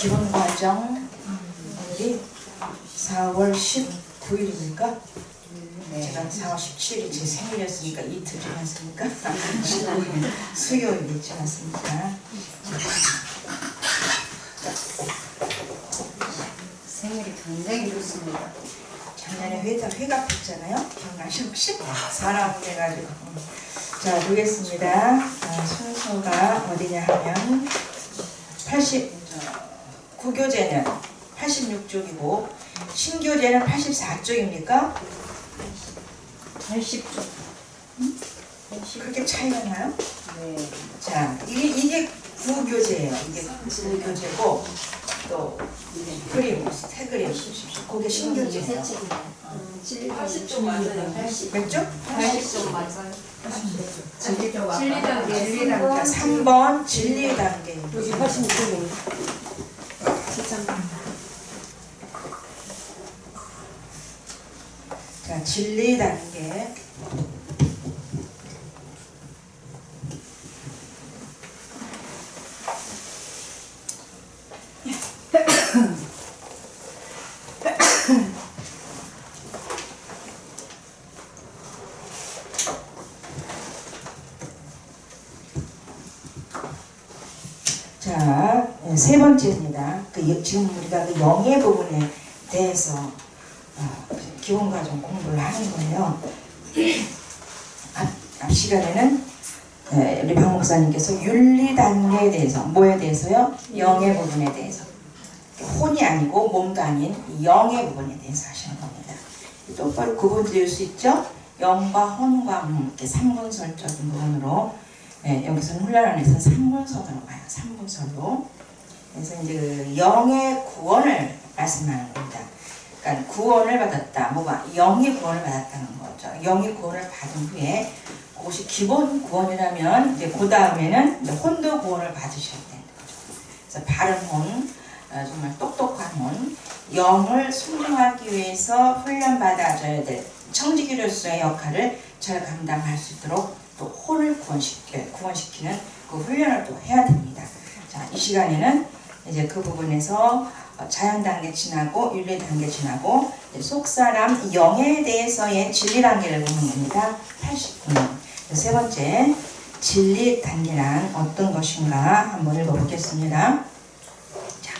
기본과정 오늘이 4월 19일입니까? 제가 4월 17일이 제 생일이었으니까 이틀 지났으니까 19일 수요일이 지났습니다. 생일이 굉장히 좋습니다. 작년에 회가 폈잖아요. 기억나시 혹시? 사람 돼가지고. 자, 보겠습니다. 순서가 어디냐 하면 9교재는 86쪽이고 신교재는 84쪽입니까? 80쪽. 그렇게 차이가 나요? 네. 자, 이게 9교재예요. 이게 9교재고 또 그림, 새 그림. 그게 신교재예요. 80쪽 맞아요. 80. 몇 쪽? 80쪽 맞아요. 진리단계. 3번 진리단계. 여기 86쪽입니다. 자, 진리단계. 자, 세 번째입니다. 지금 우리가 그 영의 부분에 대해서 기본과정 공부를 하는 거예요. 앞 시간에는 우리 박 목사님께서 윤리 단계에 대해서, 뭐에 대해서요? 영의 부분에 대해서. 혼이 아니고 몸도 아닌 영의 부분에 대해서 하시는 겁니다. 똑바로 구분 지을 수 있죠? 영과 혼과 이렇게 삼분설적인 부분으로, 여기서는 훈련원에서 3분선으로 가요. 3분선으로. 그래서 이제 그 영의 구원을 말씀하는 겁니다. 그러니까 구원을 받았다. 뭐가? 영이 구원을 받았다는 거죠. 영이 구원을 받은 후에 그것이 기본 구원이라면 이제 그 다음에는 이제 혼도 구원을 받으셔야 되는 거죠. 그래서 바른 혼, 정말 똑똑한 혼, 영을 순종하기 위해서 훈련받아줘야 될 청지기로서의 역할을 잘 감당할 수 있도록 또 혼을 구원시키는 그 훈련을 또 해야 됩니다. 자, 이 시간에는 이제 그 부분에서 자연 단계 지나고 윤리 단계 지나고 속사람 영에 대해서의 진리 단계를 보는 겁니다. 89년. 세 번째, 진리 단계란 어떤 것인가 한번 읽어보겠습니다. 자,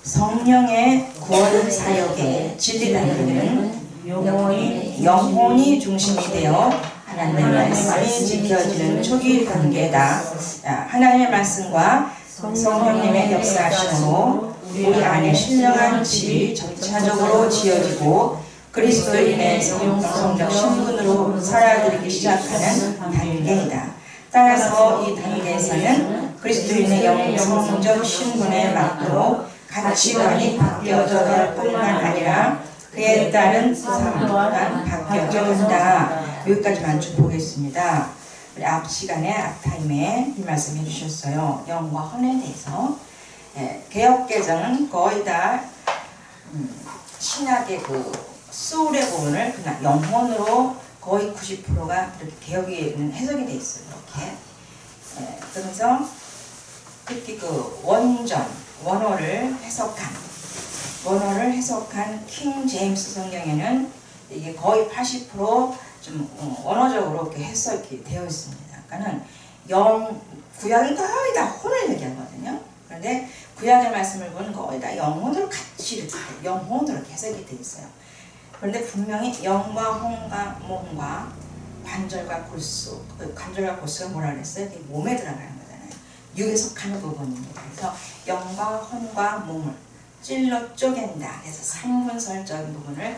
성령의 구원 사역의 진리 단계는 영혼이 중심이 되어 하나님의 말씀이 지켜지는 초기 단계다. 하나님의 말씀과 성령님의 역사하심으로 우리 안에 신령한 집이 점차적으로 지어지고 그리스도인의 성적 신분으로 살아들기 시작하는 단계이다. 따라서 이 단계에서는 그리스도인의 영성적 신분에 맞도록 가치관이 바뀌어져 갈 뿐만 아니라 그에 따른 삶 또한 바뀌어져 간다. 여기까지만 쭉 보겠습니다. 우리 앞 시간에 앞타임에 이 말씀 해주셨어요. 영과 혼에 대해서. 개혁개정은 거의 다 신약의 그 소울의 부분을 그냥 영혼으로 거의 90%가 이렇게 개혁이 해석이 돼 있어요. 이렇게. 그래서 특히 그 원어를 해석한 킹 제임스 성경에는 이게 거의 80% 언어적으로 이렇게 해석이 되어 있습니다. 그러니까는 구약이 거의 다 혼을 얘기하거든요. 그런데 구약의 말씀을 보면 거의 다 영혼으로 같이 이렇게 영혼으로 해석이 되어 있어요. 그런데 분명히 영과 혼과 몸과 관절과 골수, 관절과 골수가 뭐라 그랬어요? 몸에 들어가는 거잖아요. 육에 속하는 부분입니다. 그래서 영과 혼과 몸을 찔러 쪼갠다. 그래서 3분설적인 부분을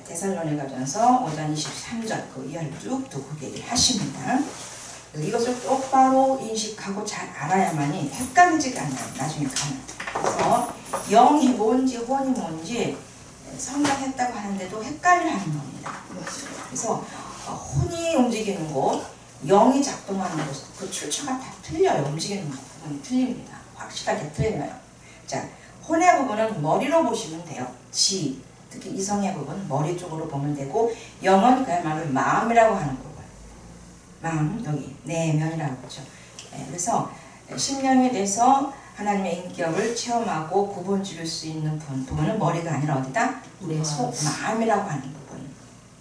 데살로니가전서 5장 23절 그 이하를 쭉 두고 얘기하십니다. 이것을 똑바로 인식하고 잘 알아야만이 헷갈리지가 않아요. 나중에 가면. 그래서 영이 뭔지 혼이 뭔지 성장했다고 하는데도 헷갈려하는 겁니다. 그래서 혼이 움직이는 곳, 영이 작동하는 곳, 그 출처가 다 틀려요. 움직이는 부분이 틀립니다. 확실하게 틀려요. 자, 혼의 부분은 머리로 보시면 돼요. 특히 이성의 부분 머리 쪽으로 보면 되고, 영은 그야말로 마음이라고 하는 부분. 마음, 여기 내면이라고 그러죠. 그래서 심령에 대해서 하나님의 인격을 체험하고 구분 지을 수 있는 부분은 머리가 아니라 어디다? 우리의 속, 마음이라고 하는 부분.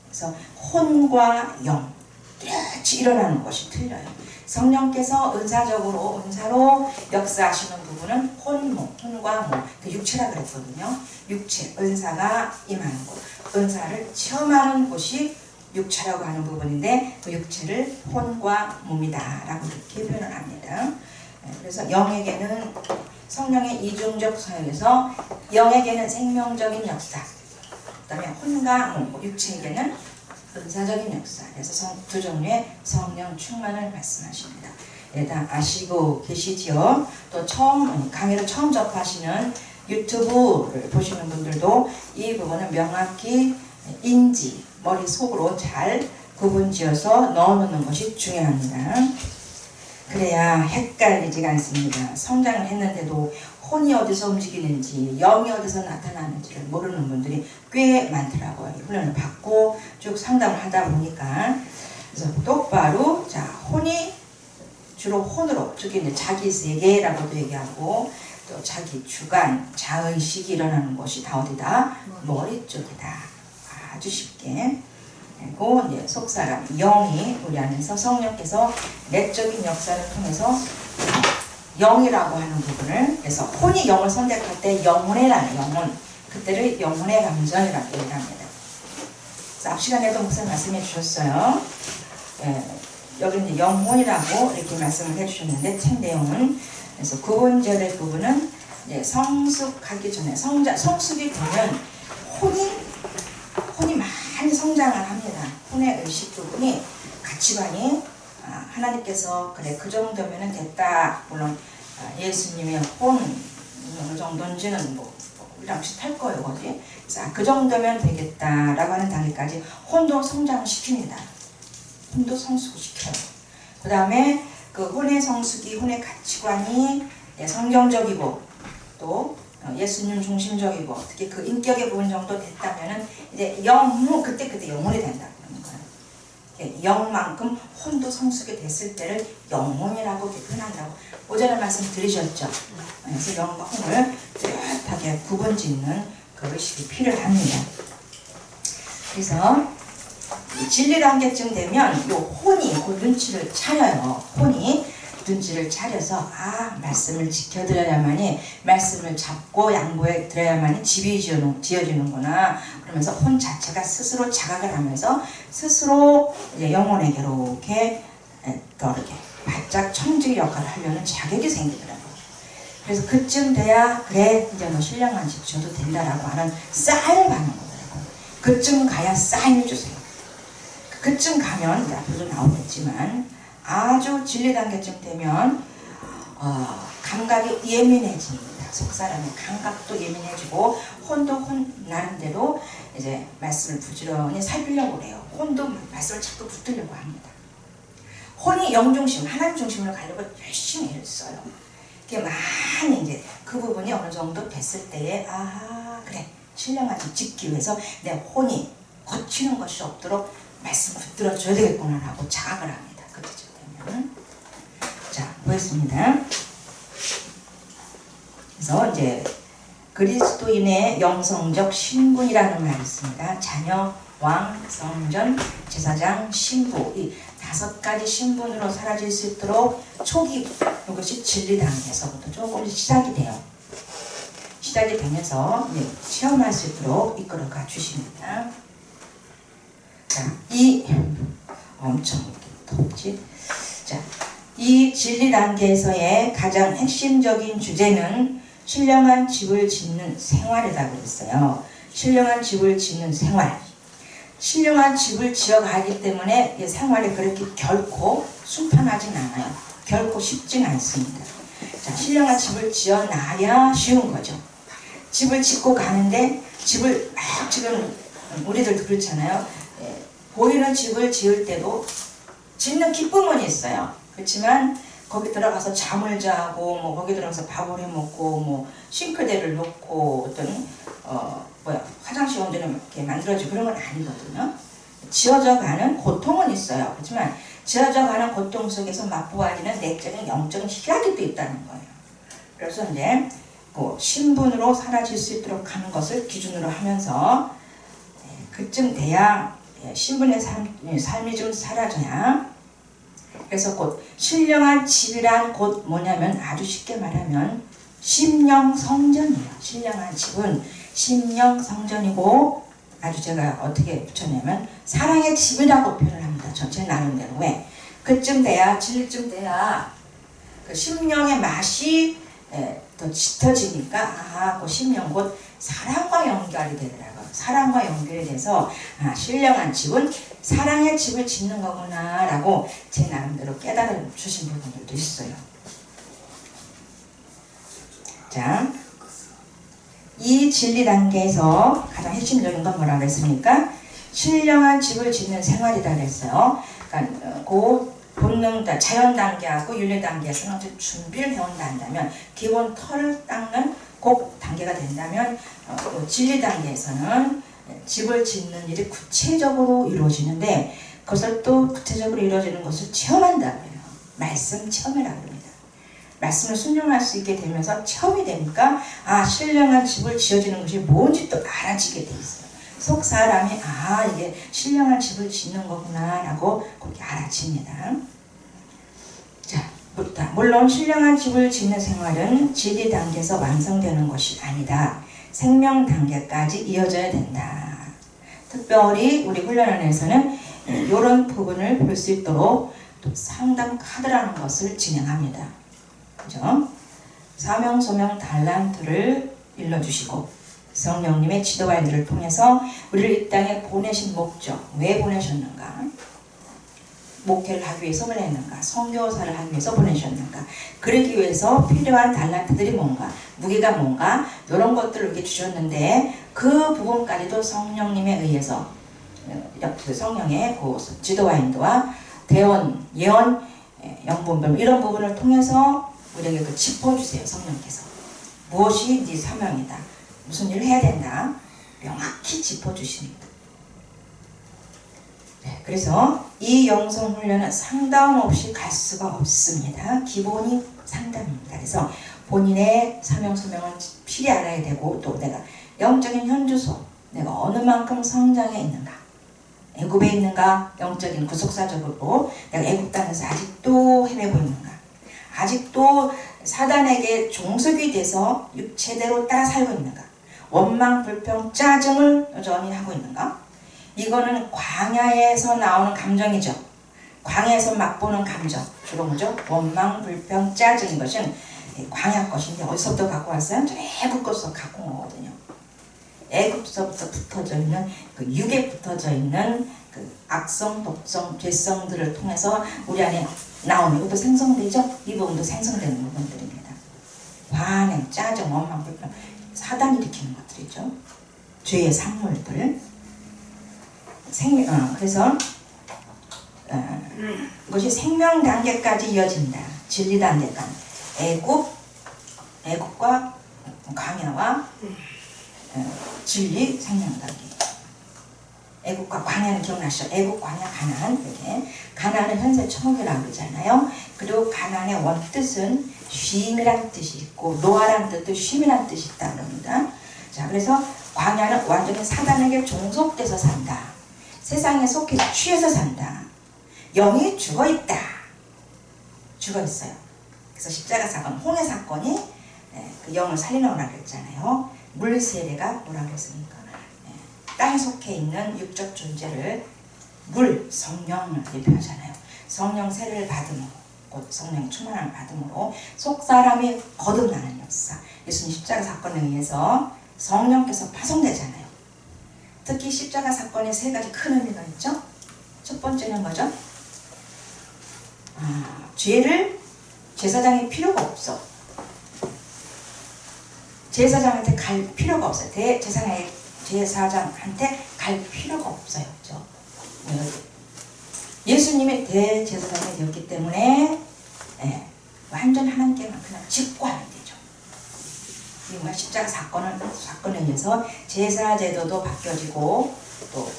그래서 혼과 영 이렇게 일어나는 것이 틀려요. 성령께서 은사로 역사하시는 부분은 혼과 몸, 그 육체라 그랬거든요. 육체, 은사가 임하는 곳, 은사를 체험하는 곳이 육체라고 하는 부분인데 그 육체를 혼과 몸이다 라고 이렇게 표현을 합니다. 그래서 영에게는 성령의 이중적 사역에서 영에게는 생명적인 역사, 그 다음에 혼과 몸, 육체에게는 은사적인 역사. 그래서 두 종류의 성령 충만을 말씀하십니다. 다 아시고 계시지요. 또 강의를 처음 접하시는 유튜브를 보시는 분들도 이 부분은 명확히 인지, 머릿속으로 잘 구분지어서 넣어놓는 것이 중요합니다. 그래야 헷갈리지가 않습니다. 성장을 했는데도 혼이 어디서 움직이는지 영이 어디서 나타나는지를 모르는 분들이 꽤 많더라고요. 훈련을 받고 쭉 상담을 하다 보니까. 그래서 똑바로 자, 혼이 주로 혼으로, 즉 이제 자기 세계라고도 얘기하고 또 자기 주관, 자의식이 일어나는 곳이 다 어디다? 머리 쪽이다. 아주 쉽게. 그리고 이제 속사람 영이 우리 안에서 성령께서 내적인 역사를 통해서 영이라고 하는 부분을, 그래서 혼이 영을 선택할 때 영혼이라는 영혼, 그때를 영혼의 감정이라고 얘기합니다. 그래서 앞 시간에도 목사님 말씀해 주셨어요. 여기 이제 영혼이라고 이렇게 말씀을 해주셨는데 책 내용은, 그래서 구분지어야 될 부분은 이제 성숙하기 전에 성숙이 되면 혼이 많이 성장을 합니다. 혼의 의식 부분이, 가치관이 하나님께서 그래 그 정도면 됐다. 물론 예수님의 혼 어느 정도인지는 뭐 우리랑 비슷할 거예요, 거기. 자, 그 정도면 되겠다라고 하는 단계까지 혼도 성장을 시킵니다. 혼도 성숙시켜요. 그 다음에 그 혼의 성숙이, 혼의 가치관이 성경적이고 또 예수님 중심적이고 특히 그 인격의 부분 정도 됐다면은 이제 그때 영혼이 된다고 하는 거예요. 영만큼 혼도 성숙이 됐을 때를 영혼이라고 표현한다고 오전에 말씀드리셨죠. 그래서 영과 혼을 뚜렷하게 구분짓는 그 의식이 필요합니다. 그래서 진리 단계쯤 되면 이 혼이 그 눈치를 차려요. 혼이 눈치를 차려서 말씀을 지켜드려야만이, 말씀을 잡고 양보해 드려야만이 집이 지어지는구나. 그러면서 혼 자체가 스스로 자각을 하면서 스스로 이제 영혼에게로 이렇게 바짝 청지 역할을 하려는 자격이 생기더라고요. 그래서 그쯤 돼야 그래 이제 너 신령한 집 줘도 된다라고 하는 사인을 받는 거더라고요. 그쯤 가야 사인을 주세요. 그쯤 가면 이제 앞으로도 나오겠지만 아주 진리 단계쯤 되면 감각이 예민해집니다. 속사람의 감각도 예민해지고 혼도 혼 나름대로 이제 말씀을 부지런히 살피려고 그래요. 혼도 말씀을 자꾸 붙들려고 합니다. 혼이 영중심, 하나님 중심으로 가려고 열심히 애를 써요. 이게 많이 이제 그 부분이 어느 정도 됐을 때에 그래 신령한 집 짓기 위해서 내 혼이 거치는 것이 없도록 말씀을 붙들어줘야 되겠구나라고 자각을 합니다. 그때쯤 되면. 자, 보겠습니다. 그래서 이제 그리스도인의 영성적 신분이라는 말이 있습니다. 자녀, 왕, 성전, 제사장, 신부, 이 5가지 신분으로 사라질 수 있도록 초기, 이것이 진리 단계에서부터 조금씩 시작이 돼요. 시작이 되면서 체험할 수 있도록 이끌어가 주십니다. 자, 엄청 덥지? 자, 이 진리 단계에서의 가장 핵심적인 주제는 신령한 집을 짓는 생활이라고 했어요. 신령한 집을 짓는 생활. 신령한 집을 지어가기 때문에 이 생활이 그렇게 결코 순탄하진 않아요. 결코 쉽진 않습니다. 자, 신령한 집을 지어놔야 쉬운 거죠. 집을 짓고 가는데 집을 막 지금 우리들도 그렇잖아요. 보이는 집을 지을 때도 짓는 기쁨은 있어요. 그렇지만 거기 들어가서 잠을 자고 뭐 거기 들어가서 밥을 해 먹고 뭐 싱크대를 놓고 어떤 화장실 온전히 이렇게 만들어지고 그런 건 아니거든요. 지어져 가는 고통은 있어요. 그렇지만 지어져가는 고통 속에서 맛보아지는 내적인 영적인 희락이 또 있다는 거예요. 그래서 이제 그 신분으로 사라질 수 있도록 하는 것을 기준으로 하면서 그쯤 돼야 신분의 삶이 좀 사라져야. 그래서 곧 신령한 집이란 곧 뭐냐면 아주 쉽게 말하면 심령성전이에요. 신령한 집은 심령성전이고 아주 제가 어떻게 붙였냐면 사랑의 집이라고 표현을 합니다. 전체 나름대로. 왜? 그쯤 돼야 진리쯤 돼야 그 심령의 맛이 더 짙어지니까 그 심령 곧 사랑과 연결이 되더라고요. 사랑과 연결이 돼서 신령한 집은 사랑의 집을 짓는 거구나 라고 제 나름대로 깨달아 주신 부분들도 있어요. 자, 이 진리 단계에서 가장 핵심적인 건 뭐라고 했습니까? 신령한 집을 짓는 생활이다 그랬어요. 그러니까 그 본능, 자연 단계하고 윤리 단계에서는 준비를 해온다 한다면 기본 털을 닦는 그 단계가 된다면 진리 단계에서는 집을 짓는 일이 구체적으로 이루어지는데 그것을 또 구체적으로 이루어지는 것을 체험한다고 해요. 말씀 체험이라고 합니다. 말씀을 순종할 수 있게 되면서 체험이 되니까 신령한 집을 지어지는 것이 뭔지 또 알아지게 돼 있어요. 속 사람이 이게 신령한 집을 짓는 거구나 라고 그렇게 알아집니다. 자, 물론 신령한 집을 짓는 생활은 진리 단계에서 완성되는 것이 아니다. 생명 단계까지 이어져야 된다. 특별히 우리 훈련원에서는 이런 부분을 볼 수 있도록 또 상담 카드라는 것을 진행합니다. 그죠? 사명, 소명, 달란트를 일러주시고 성령님의 지도와 인도를 통해서 우리를 이 땅에 보내신 목적, 왜 보내셨는가? 목회를 하기 위해서 보냈는가? 선교사를 하기 위해서 보내셨는가? 그러기 위해서 필요한 달란트들이 뭔가? 무게가 뭔가? 이런 것들을 이렇게 주셨는데 그 부분까지도 성령님에 의해서 성령의 그 지도와 인도와 대언, 예언, 영분별 이런 부분을 통해서 우리에게 짚어주세요. 성령께서 무엇이 네 사명이다, 무슨 일을 해야 된다 명확히 짚어주십니다. 네, 그래서 이 영성훈련은 상담 없이 갈 수가 없습니다. 기본이 상담입니다. 그래서 본인의 사명 소명을 필히 알아야 되고 또 내가 영적인 현주소, 내가 어느 만큼 성장해 있는가, 애굽에 있는가, 영적인 구속사적으로 내가 애굽 땅에서 아직도 헤매고 있는가, 아직도 사단에게 종속이 돼서 육체대로 따라 살고 있는가, 원망, 불평, 짜증을 여전히 하고 있는가. 이거는 광야에서 나오는 감정이죠. 광야에서 맛보는 감정, 주로 뭐죠? 원망, 불평, 짜증인 것은 광야 것인데 어디서부터 갖고 왔어요? 저 애굽에서 갖고 온 거거든요. 애굽서부터 붙어져 있는 그 육에 붙어져 있는 그 악성, 독성, 죄성들을 통해서 우리 안에 나오는 이것도 생성되죠? 이 부분도 생성되는 부분들입니다. 관행, 짜증, 원망, 불평, 사단이 일으키는 것들이죠. 죄의 산물들. 그래서 그것이 생명 단계까지 이어진다. 진리 단계까지. 애국과 광야와 진리 생명 단계. 애국과 광야는 기억나시죠? 애국, 광야, 가나안. 이렇게 가나안은 현세 천국이라고 그러잖아요. 그리고 가나안의 원뜻은 쉼이란 뜻이 있고 노아란 뜻도 쉼이란 뜻이 있다고 합니다. 자, 그래서 광야는 완전히 사단에게 종속돼서 산다. 세상에 속해 취해서 산다. 영이 죽어있다. 죽어있어요. 그래서 십자가 사건, 홍해 사건이 그 영을 살리노라 그랬잖아요. 물세례가 뭐라 그랬습니까? 땅에 속해 있는 육적 존재를 물, 성령을 대표하잖아요. 성령 세례를 받음으로, 곧 성령 충만함을 받음으로 속사람이 거듭나는 역사. 예수님 십자가 사건에 의해서 성령께서 파송되잖아요. 특히 십자가 사건에 세 가지 큰 의미가 있죠. 첫 번째는 뭐죠? 죄를 제사장이 필요가 없어. 제사장한테 갈 필요가 없어요. 제사장한테 갈 필요가 없어요. 그렇죠? 예수님이 대제사장이 되었기 때문에 완전 하나님께만 그냥 직구하면 되죠. 정말 십자가 사건에 의해서 제사 제도도 바뀌어지고 또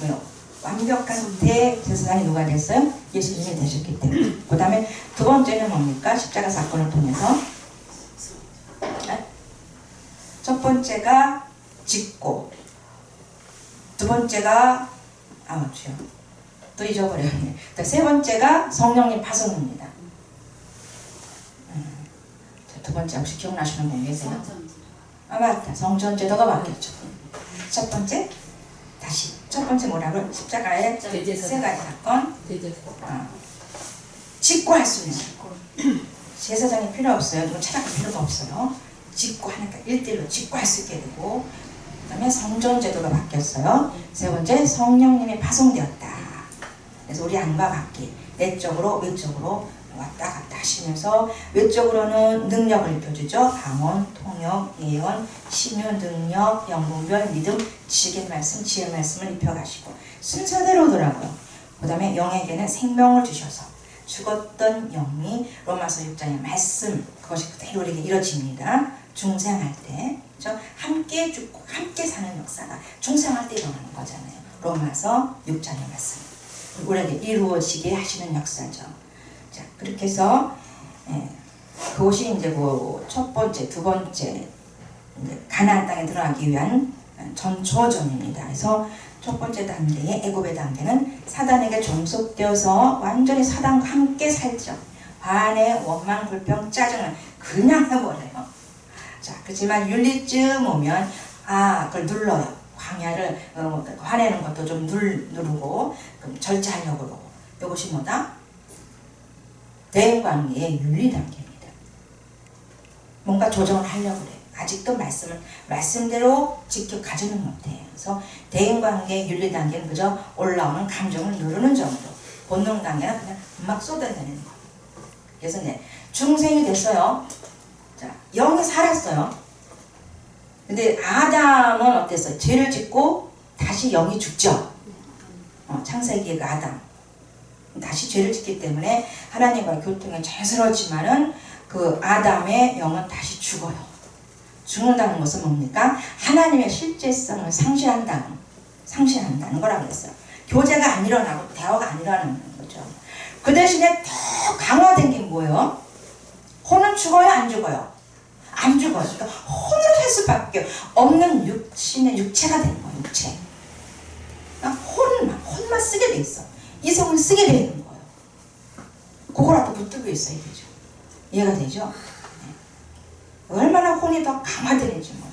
완벽한 대제사장이 누가 됐어요? 예수님이 되셨기 때문에. 그 다음에 두 번째는 뭡니까? 십자가 사건을 통해서 첫 번째가 짓고, 두 번째가 주요. 또 잊어버렸네. 세 번째가 성령님 파송입니다. 두 번째 혹시 기억나시는 분 계세요? 맞다. 성전제도가 바뀌었죠. 첫 번째 다시 첫 번째 뭐라고요? 십자가의 세 가지 사건. 짓고 할 수 있는 제사장이 필요 없어요. 누구 찾아갈 필요가 없어요. 짓고 하니까 1대1로 짓고 할 수 있게 되고, 그 다음에 성전제도가 바뀌었어요. 세 번째 성령님이 파송되었다. 그래서 우리 안과 밖에 내적으로 외적으로 왔다 갔다 하시면서, 외적으로는 능력을 입혀주죠. 방언, 통역, 예언, 심유, 능력, 영분별, 믿음, 지식의 말씀, 지혜의 말씀을 입혀가시고 순서대로더라고요. 그 다음에 영에게는 생명을 주셔서 죽었던 영이 로마서 6장의 말씀, 그것이 그대로 우리에게 이루어집니다. 중생할 때, 그렇죠? 함께 죽고 함께 사는 역사가 중생할 때 일어나는 거잖아요. 로마서 6장의 말씀, 우리에게 이루어지게 하시는 역사죠. 자, 그렇게 해서 그것이 이제 그 첫 번째, 두 번째 가나안 땅에 들어가기 위한 전초전입니다. 그래서 첫 번째 단계의 애굽의 단계는 사단에게 종속되어서 완전히 사단과 함께 살죠. 반의 원망, 불평, 짜증을 그냥 해버려요. 자, 그렇지만 윤리쯤 오면 그걸 눌러요. 광야를 화내는 것도 좀 누르고 그럼 절제하려고 그러고. 이것이 뭐다? 대인관계의 윤리 단계입니다. 뭔가 조정을 하려고 그래요. 아직도 말씀대로 지켜가지는 못해요. 그래서 대인관계 윤리 단계는 그저 올라오는 감정을 누르는 정도, 본능 단계는 그냥 막 쏟아내는 거예요. 그래서 중생이 됐어요. 자, 영이 살았어요. 근데 아담은 어땠어요? 죄를 짓고 다시 영이 죽죠. 창세기의 그 아담 다시 죄를 짓기 때문에 하나님과의 교통이 자연스러웠지만은 그 아담의 영은 다시 죽어요. 죽는다는 것은 뭡니까? 하나님의 실제성을 상실한다는 거라고 했어요. 교제가 안 일어나고 대화가 안 일어나는 거죠. 그 대신에 더 강화된 게 뭐예요? 혼은 죽어요? 안 죽어요? 안 죽어요. 그러니까 혼을 할 수밖에 없는 육체가 된 거예요. 육체. 그러니까 혼만 쓰게 돼 있어. 이성을 쓰게 되는 거예요. 그거라도 붙들고 있어야 되죠. 이해가 되죠? 얼마나 혼이 더 강화되는지 몰라요.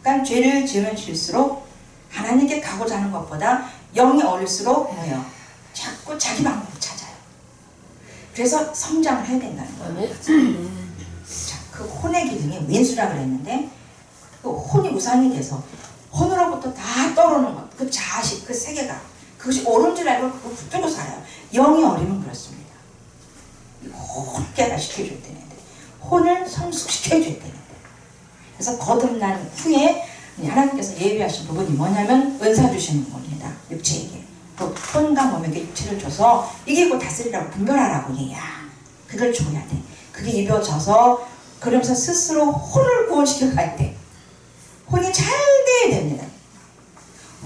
그러니까 죄를 지으면 지을수록 하나님께 가고자 하는 것보다 영이 어릴수록 뭐예요? 자꾸 자기 방법을 찾아요. 그래서 성장을 해야 된다는 거예요. 자, 그 혼의 기둥이 왼수라 그랬는데 그 혼이 우상이 돼서 혼으로부터 다 떠오르는 것, 그 자식, 그 세계가 그것이 옳은 줄 알고 그걸 붙들고 살아요. 영이 어리면 그렇습니다. 혼을 깨달시켜줘야 되는데, 혼을 성숙시켜줘야 되는데, 그래서 거듭난 후에 하나님께서 예비하신 부분이 뭐냐면 은사 주시는 겁니다. 육체에게. 또 혼과 몸에게 육체를 줘서 이기고 다스리라고 분별하라고 얘야. 그걸 줘야 돼. 그게 입혀져서 그러면서 스스로 혼을 구원시켜 갈 때 혼이 잘 돼야 됩니다.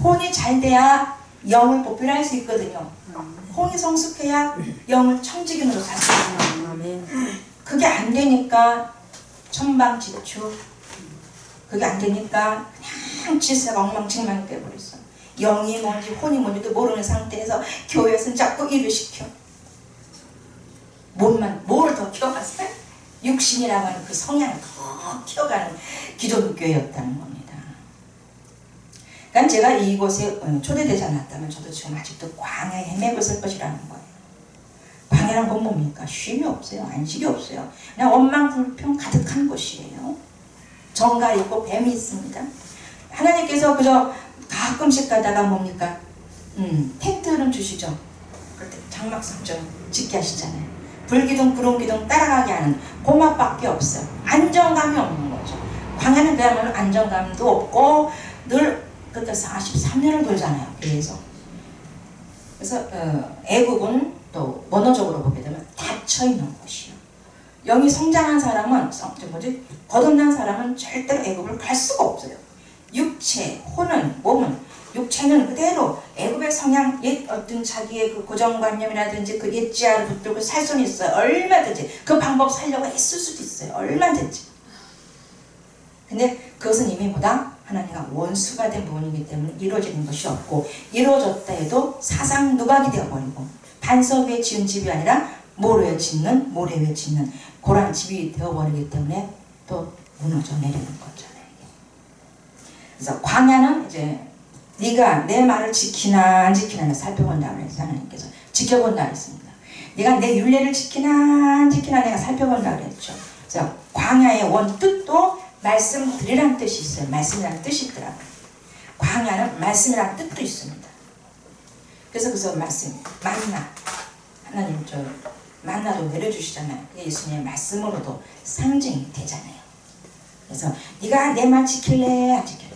혼이 잘 돼야 영을 보필할 수 있거든요. 혼이 성숙해야 영을 청지기으로 살 수 있어요. 그게 안 되니까 천방지축, 그게 안 되니까 그냥 질서가 엉망진창이 돼버렸어. 영이 뭔지 혼이 뭔지도 모르는 상태에서 교회에서는 자꾸 일을 시켜. 뭘 더 키워갔어요? 육신이라고 하는 그 성향을 더 키워가는 기존 교회였다는 겁니다. 그러니까 제가 이곳에 초대되지 않았다면 저도 지금 아직도 광야에 헤매고 있을 것이라는 거예요. 광야란 건 뭡니까? 쉼이 없어요. 안식이 없어요. 그냥 원망 불평 가득한 곳이에요. 정갈 있고 뱀이 있습니다. 하나님께서 그저 가끔씩 가다가 뭡니까? 텐트는 주시죠. 그럴 때 장막성전 짓게 하시잖아요. 불기둥 구름기둥 따라가게 하는 고맛밖에 없어요. 안정감이 없는 거죠. 광야는 그야말로 안정감도 없고 늘 그때 43년을 돌잖아요. 그래서 애국은 또 원어적으로 보게 되면 닫혀있는 곳이요. 영이 성장한 사람은 거듭난 사람은 절대로 애국을 갈 수가 없어요. 육체, 혼은, 몸은 육체는 그대로 애굽의 성향, 옛 어떤 자기의 그 고정관념이라든지 그 옛지하를 붙들고 살 수는 있어요. 얼마든지 그 방법 살려고 했을 수도 있어요. 얼마든지. 근데 그것은 이미 보다 하나님과 원수가 된 부분이기 때문에 이루어지는 것이 없고, 이루어졌다 해도 사상 누각이 되어버리고, 반석 위에 지은 집이 아니라 모래 위에 짓는 고란 집이 되어버리기 때문에 또 무너져 내리는 거잖아요. 그래서 광야는 이제 네가 내 말을 지키나 안 지키나 살펴본다고 그래서 하나님께서 지켜본다 했습니다. 네가 내 율례를 지키나 안 지키나 내가 살펴본다 그랬죠. 그래서 광야의 원뜻도 말씀드리라는 뜻이 있어요. 말씀이라는 뜻이 있더라고요. 광야는 말씀이라는 뜻도 있습니다. 그래서 말씀, 만나, 하나님 저 만나도 내려주시잖아요. 예수님의 말씀으로도 상징이 되잖아요. 그래서 네가 내 말 지킬래 안 지킬래?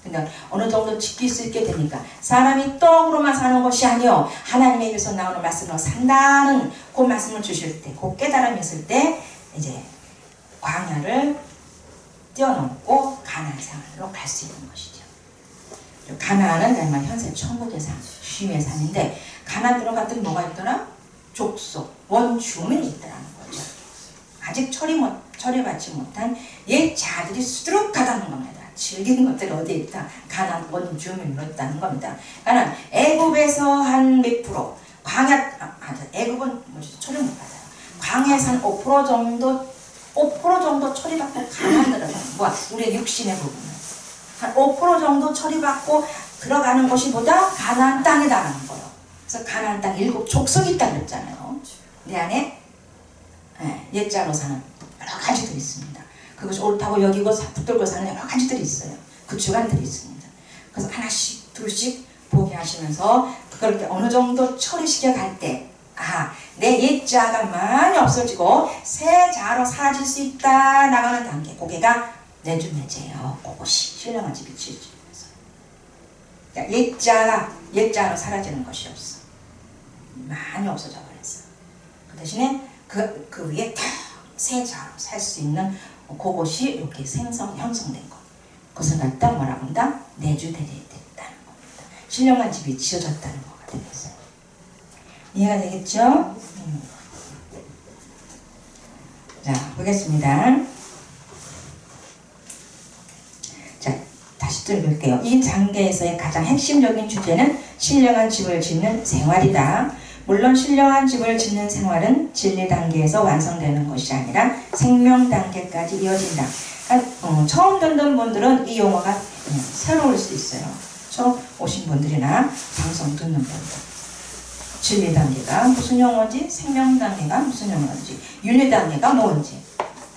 근데 어느 정도 지킬 수 있게 되니까 사람이 떡으로만 사는 것이 아니요, 하나님의 입에서 나오는 말씀으로 산다는 그 말씀을 주실 때, 그 깨달음이 있을 때 이제 광야를 뛰어넘고 가나안 생활로 갈 수 있는 것이죠. 가나안은 정말 현재 천국의 삶, 쉼의 삶인데, 가나안 들어갔더니 뭐가 있더라? 족속, 원주민이 있더라는 거죠. 아직 처리받지 못한 옛 자들이 수두룩하다는 겁니다. 즐기는 것들이 어디에 있다? 가나안 원주민으로 있다는 겁니다. 가나안 애굽에서 한 몇 프로, 애굽은 처리 못 받아요. 광야에서 한 5% 정도 처리받고 가나안 들어가는 거야. 우리의 육신의 부분은 한 5% 정도 처리받고 들어가는 것이 보다 가나안 땅이다라는 거예요. 그래서 가나안 땅 7 족속이 있다고 그랬잖아요. 내 안에 옛자로 사는 여러 가지들이 있습니다. 그것이 옳다고 여기고 붙들고 사는 여러 가지들이 있어요. 그 주관들이 있습니다. 그래서 하나씩 둘씩 보게 하시면서 그렇게 어느 정도 처리시켜 갈 때, 내 옛자가 많이 없어지고 새 자로 사라질 수 있다 나가는 단계, 고개가 내주내제예요. 그것이 신령한 집이 지어지면서 옛자로 사라지는 것이 없어. 많이 없어져 버렸어. 그 대신에 그 위에 다 새 자로 살 수 있는 그것이 이렇게 형성된 것. 그것을 갖다 뭐라고 한다? 내주되게 됐다는 겁니다. 신령한 집이 지어졌다는 거가 되겠어요. 이해가 되겠죠? 자, 보겠습니다. 자, 다시 또 읽을게요. 이 장계에서의 가장 핵심적인 주제는 신령한 집을 짓는 생활이다. 물론 신령한 집을 짓는 생활은 진리 단계에서 완성되는 것이 아니라 생명 단계까지 이어진다. 그러니까 처음 듣는 분들은 이 용어가 새로울 수 있어요. 처음 오신 분들이나 방송 듣는 분들. 진리 단계가 무슨 용어인지, 생명 단계가 무슨 용어인지, 윤리 단계가 뭔지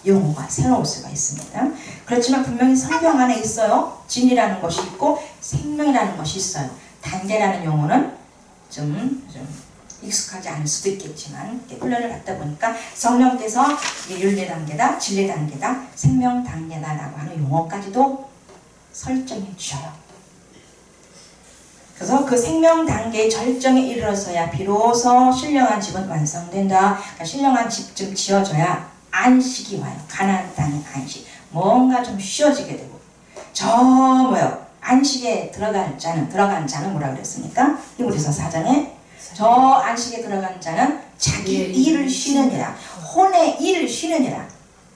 용어가 새로울 수가 있습니다. 그렇지만 분명히 성경 안에 있어요. 진리라는 것이 있고 생명이라는 것이 있어요. 단계라는 용어는 좀 익숙하지 않을 수도 있겠지만 훈련을 받다 보니까 성령께서 윤리 단계다, 진리 단계다, 생명 단계다라고 하는 용어까지도 설정해 주셔요. 그래서 그 생명 단계의 절정에 이르러서야 비로소 신령한 집은 완성된다. 그러니까 신령한 집 좀 지어져야 안식이 와요. 가나안 땅의 안식. 뭔가 좀 쉬어지게 되고. 안식에 들어간 자는 뭐라 그랬습니까? 히브리서 4장에 저 안식에 들어간 자는 자기 일을 쉬느니라. 혼의 일을 쉬느니라.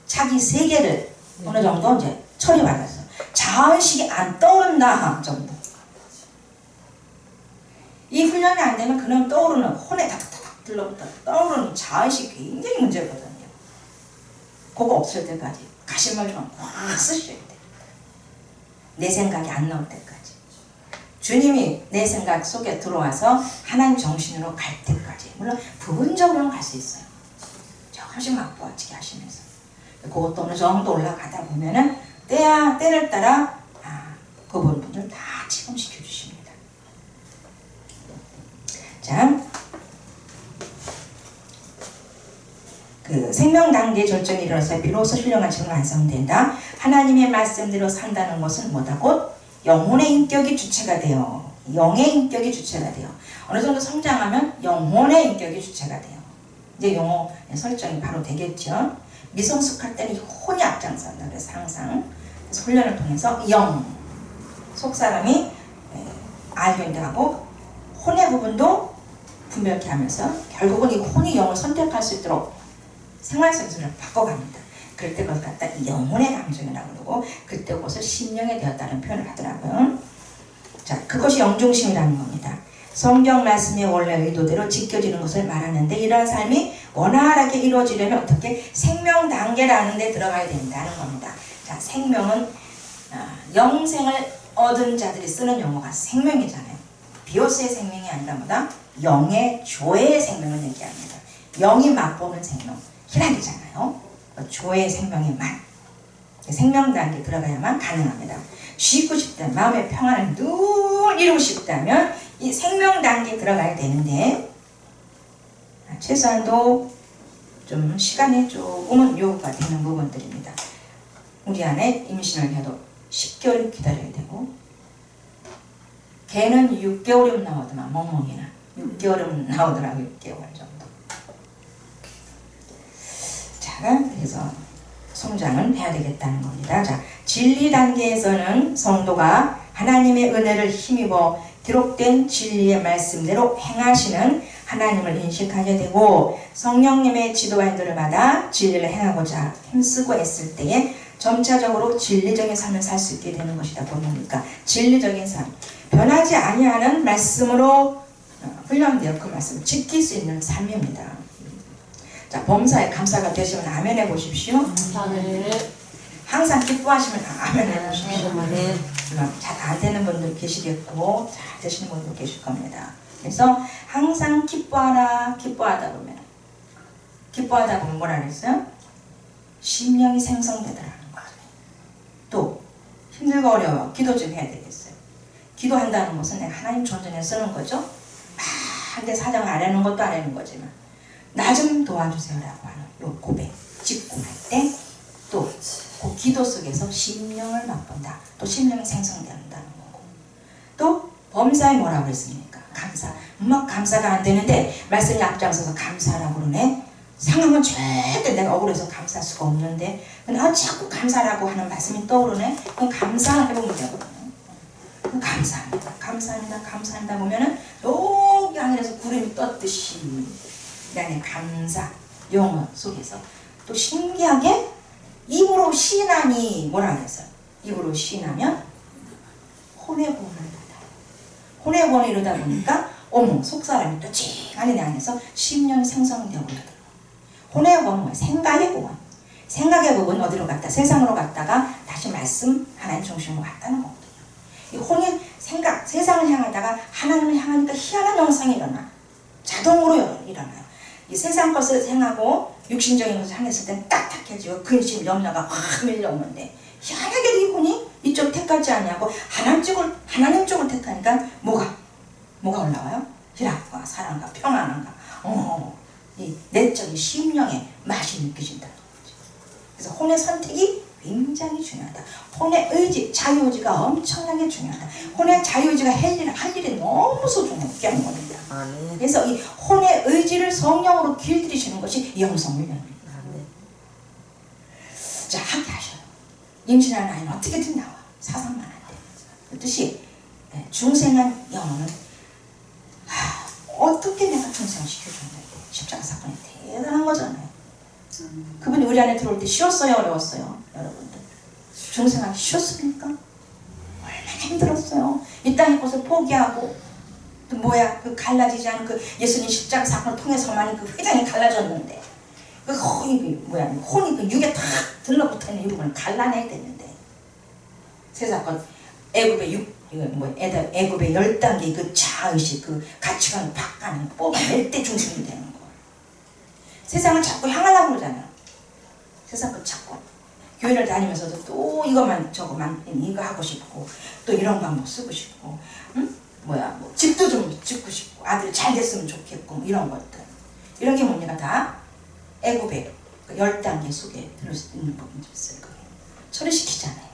자기 세계를 어느 정도 이제 처리받았어. 자의식이 안 떠오른다 정도. 이 훈련이 안 되면 그놈 떠오르는 혼에 다닥다닥 들러붙어 떠오르는 자의식이 굉장히 문제거든요. 그거 없을 때까지 가시말 좀 꽉 쓰셔야 돼. 내 생각이 안 나올 때까지. 주님이 내 생각 속에 들어와서 하나님 정신으로 갈 때까지. 물론 부분적으로는 갈 수 있어요. 조금씩 맛보아지게 하시면서. 그것도 어느 정도 올라가다 보면은 때를 따라 부분을 다 체험시켜 주십니다. 자, 그 생명 단계 절정에 이르러서 비로소 신령한 집은 완성된다. 하나님의 말씀대로 산다는 것은 뭐다? 곧 영혼의 인격이 주체가 돼요. 영의 인격이 주체가 돼요. 어느 정도 성장하면 영혼의 인격이 주체가 돼요. 이제 용어 설정이 바로 되겠죠. 미성숙할 때는 혼이 앞장선다. 그래서 항상 훈련을 통해서 속 사람이 알견하고 혼의 부분도 분별케 하면서 결국은 이 혼이 영을 선택할 수 있도록 생활 선수를 바꿔갑니다. 그럴 때 그걸 갖다 영혼의 감정이라고 그러고 그때 그것을 심령에 되었다는 표현을 하더라고요. 자, 그것이 영중심이라는 겁니다. 성경 말씀의 원래 의도대로 지켜지는 것을 말하는데 이러한 삶이 원활하게 이루어지려면 어떻게 생명 단계라는 데 들어가야 된다는 겁니다. 자, 생명은 영생을 얻은 자들이 쓰는 용어가 생명이잖아요. 비오스의 생명이 아니라 뭐다? 영의 조의 생명을 얘기합니다. 영이 맛보는 생명, 희락이잖아요. 조의 생명의 맛. 생명 단계에 들어가야만 가능합니다. 쉬고 싶다면, 마음의 평안을 늘 이루고 싶다면 이 생명 단계에 들어가야 되는데 최소한도 좀 시간이 조금은 요구가 되는 부분들입니다. 우리 안에 임신을 해도 10개월 기다려야 되고 개는 6개월이면 나오더만 멍멍이는 6개월이면 나오더라고. 6개월 정도. 자, 그래서 성장은 해야 되겠다는 겁니다. 자, 진리 단계에서는 성도가 하나님의 은혜를 힘입어 기록된 진리의 말씀대로 행하시는 하나님을 인식하게 되고 성령님의 지도와 인도를 받아 진리를 행하고자 힘쓰고 애쓸 때에 점차적으로 진리적인 삶을 살 수 있게 되는 것이다 보니까 진리적인 삶, 변하지 아니하는 말씀으로 훈련되어 그 말씀을 지킬 수 있는 삶입니다. 자, 범사에 감사가 되시면 아멘 해보십시오. 항상 기뻐하시면 아멘 해보십시오. 잘 안 되는 분들 계시겠고 잘 되시는 분들 계실 겁니다. 그래서 항상 기뻐하라. 기뻐하다 보면 뭐라 그랬어요? 심령이 생성되더라는 거예요. 또 힘들고 어려워 기도 좀 해야 되겠어요. 기도한다는 것은 내가 하나님 존전에 쓰는 거죠. 막 내 사정을 아뢰는 것도 아뢰는 거지만 나 좀 도와주세요라고 하는 요 고백, 직고할 때 또 그 기도 속에서 심령을 맛본다. 또 심령이 생성된다는 거고 또 범사에 뭐라고 했습니까? 감사. 막 감사가 안 되는데 말씀이 앞장서서 감사라고 그러네. 상황은 절대 내가 억울해서 감사할 수가 없는데 자꾸 감사라고 하는 말씀이 떠오르네. 그럼 감사해보면 되거든요. 감사합니다. 감사합니다. 감사합니다 보면은 여기 하늘에서 구름이 떴듯이 나의 감사 용어 속에서 또 신기하게 입으로 시인하니 뭐라 그랬어요? 입으로 시인하면 혼의 구원을 받아요. 혼의 구원을 이루다 보니까 어머 속사람이 또 찌간히 내 안에서 심령이 생성되고 그러더라고요. 혼의 구원은 뭐예요? 생각의 구원. 생각의 부분 어디로 갔다? 세상으로 갔다가 다시 말씀 하나님 중심으로 갔다는 거거든요. 이 혼이 생각, 세상을 향하다가 하나님을 향하니까 희한한 영상이 일어나. 자동으로 일어나요. 이 세상 것을 생각하고 육신적인 것을 향했을 땐 딱딱해지고 근심, 염려가 확 밀려오는데 희한하게도 이 혼이 이쪽 택하지 아니하고 하나님 쪽을 택하니까 뭐가 올라와요? 희락과 사랑과 평안과 이 내적인 심령의 맛이 느껴진다는 거죠. 그래서 혼의 선택이 굉장히 중요하다. 혼의 의지, 자유의지가 엄청나게 중요하다. 혼의 자유의지가 할 일이 너무 소중하게 하는 겁니다. 그래서 이 혼의 의지를 성령으로 길들이시는 것이 영성훈련입니다. 자, 하게 하셔요. 임신하는 아이는 어떻게든 나와. 사상만 안 돼. 그 뜻이 중생한 영혼은 어떻게 내가 중생을 시켜준다. 십자가 사건이 대단한 거잖아요. 그분이 우리 안에 들어올 때 쉬웠어요? 어려웠어요? 여러분들 중생하기 쉬웠습니까? 얼마나 힘들었어요. 이 땅의 것을 포기하고 또 그 갈라지지 않은 그 예수님 십자가 사건을 통해서만 그 회장이 갈라졌는데 그 혼이 그 육에 탁 들러붙어있는 이 부분을 갈라내야 되는데 세 사건 애굽의 애굽의 10단계 그 자의식 그 가치관을 바꿔는 뽑아낼 때 중심이 되는 거예요. 세상을 자꾸 향하려고 그러잖아요. 세상 거 자꾸 교회를 다니면서도 또 이것만 저것만 이거 하고 싶고 또 이런 방법 쓰고 싶고 집도 좀 짓고 싶고 아들 잘 됐으면 좋겠고 이런 것들 이런 게 뭡니까? 다 애굽의 그 10단계 속에 들어있는 부분이 있어요. 그게 처리시키잖아요.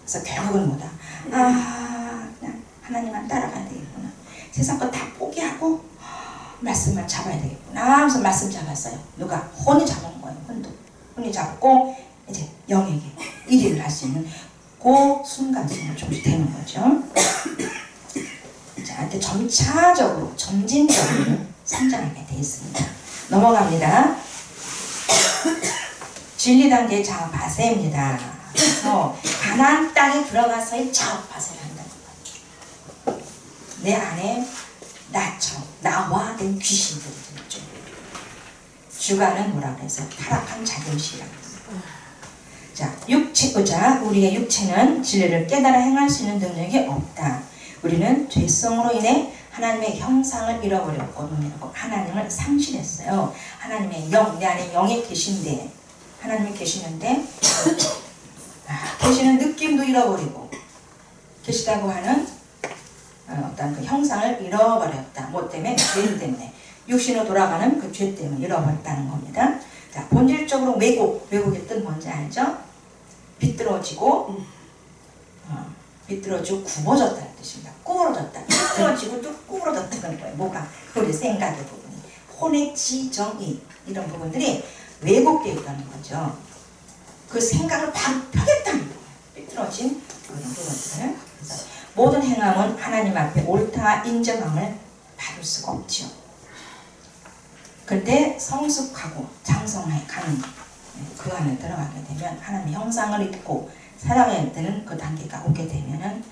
그래서 결국은 뭐다? 그냥 하나님만 따라가야 되겠구나. 세상 거 다 포기하고 말씀만 잡아야 되겠구나. 그래서 말씀 잡았어요. 누가? 혼이 잡은 거예요. 혼이 잡고 이제 영에게 1위를 할 수 있는 그 순간순간 조금씩 되는 거죠. 자, 이렇게 점차적으로 점진적으로 성장하게 되어 있습니다. 넘어갑니다. 진리 단계의 자바세입니다. 그래서 가나안 땅에 들어가서의 자바세를 한다는 거예요. 내 안에 나와 된 귀신들이 들죠. 주가는 뭐라 그래서 타락한 자존심이라고 했어요. 자, 우리의 육체는 진리를 깨달아 행할 수 있는 능력이 없다. 우리는 죄성으로 인해 하나님의 형상을 잃어버렸고 하나님을 상실했어요. 하나님의 영, 내 안에 영이 계신데 하나님이 계시는데 계시는 느낌도 잃어버리고 계시다고 하는 어떤 그 형상을 잃어버렸다. 뭐 때문에? 죄 때문에. 육신으로 돌아가는 그 죄 때문에 잃어버렸다는 겁니다. 자, 본질적으로 왜곡의 뜻 뭔지 알죠? 비뚤어지고 굽어졌다는 뜻입니다. 구부러졌다. 비뚤어지고 또 구부러졌다는 거예요. 뭐가? 우리 생각의 부분이. 혼의 지정의 이런 부분들이 왜곡되어 있다는 거죠. 그 생각을 바로 펴겠다는 거예요. 삐뚤어진 그런 부분들을. 그래서 모든 행함은 하나님 앞에 옳다 인정함을 받을 수가 없죠. 그런데 성숙하고 장성해 가는 그 안에 들어가게 되면 하나님의 형상을 입고 살아가야 되는 그 단계가 오게 되면은